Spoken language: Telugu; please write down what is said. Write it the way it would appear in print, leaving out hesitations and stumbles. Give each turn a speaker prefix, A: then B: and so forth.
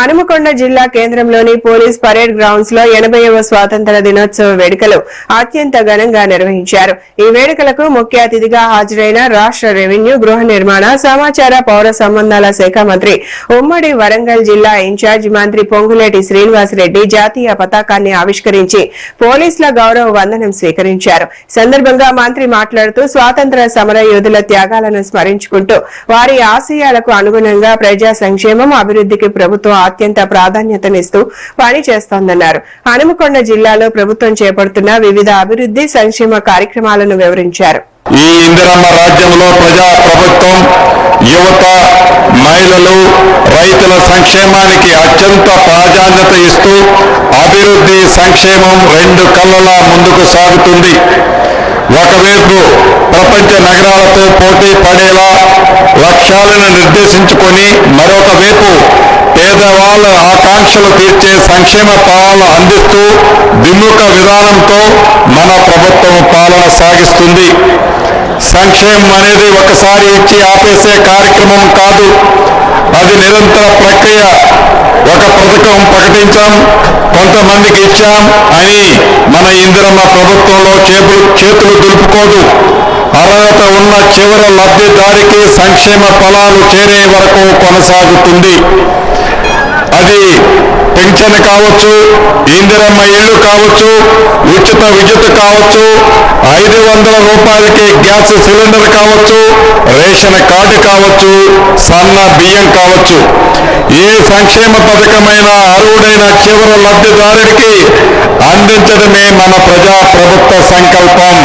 A: హనుమకొండ జిల్లా కేంద్రంలోని పోలీస్ పరేడ్ గ్రౌండ్స్ లో 80వ స్వాతంత్ర దినోత్సవ వేడుకలు అత్యంత ఘనంగా నిర్వహించారు. ఈ వేడుకలకు ముఖ్య అతిథిగా హాజరైన రాష్ట్ర రెవెన్యూ, గృహ నిర్మాణ, సమాచార, పౌర సంబంధాల శాఖ మంత్రి, ఉమ్మడి వరంగల్ జిల్లా ఇన్ఛార్జ్ మంత్రి పొంగులేటి శ్రీనివాసరెడ్డి జాతీయ పతాకాన్ని ఆవిష్కరించి పోలీసుల గౌరవ వందనం స్వీకరించారు. సందర్భంగా మంత్రి మాట్లాడుతూ స్వాతంత్ర సమర యోధుల త్యాగాలను స్మరించుకుంటూ వారి ఆశయాలకు అనుగుణంగా ప్రజా సంక్షేమం, అభివృద్ధికి ప్రభుత్వం అత్యంత ప్రాధాన్యతనిస్తూ పనిచేస్తోందన్నారు. హనుమకొండ జిల్లాలో ప్రభుత్వం చేపడుతున్న వివిధ అభివృద్ధి సంక్షేమ కార్యక్రమాలను వివరించారు.
B: ఈ ఇందిరమ్మ రాజ్యంలో ప్రజా ప్రభుత్వం యువత, మహిళలు, రైతుల సంక్షేమానికి అత్యంత ప్రాధాన్యత ఇస్తూ అభివృద్ధి, సంక్షేమం రెండు కళ్ళలా ముందుకు సాగుతుంది. ఒకవైపు ప్రపంచ నగరాలతో పోటీ పడేలా లక్ష్యాలను నిర్దేశించుకొని, మరొక వైపు పేదవాళ్ల ఆకాంక్షలు తీర్చే సంక్షేమ పాలన అందిస్తూ విముఖ విధానంతో మన ప్రభుత్వం పాలన సాగిస్తుంది. సంక్షేమం అనేది ఒకసారి ఇచ్చి ఆపేసే కార్యక్రమం కాదు, అది నిరంతర ప్రక్రియ. ఒక పథకం ప్రకటించాం, కొంతమందికి ఇచ్చాం అని మన ఇందిరమ్మ ప్రభుత్వంలో చేతులు దులుపుకోదు. అర్హత ఉన్న చివరి లబ్ధిదారికి సంక్షేమ ఫలాలు చేరే వరకు కొనసాగుతుంది. అది పెన్షన్ కావచ్చు, ఇందిరమ్మ ఏడు కావచ్చు, ఉచిత విద్యుత్ కావచ్చు, 500 రూపాయలకి గ్యాస్ సిలిండర్ కావచ్చు, రేషన్ కార్డు కావచ్చు, సన్న బియ్యం కావచ్చు. ఏ సంక్షేమ పథకమైన అర్హుడైన చివరి లబ్ధిదారుడికి అందించడమే మన ప్రజా ప్రభుత్వ సంకల్పం.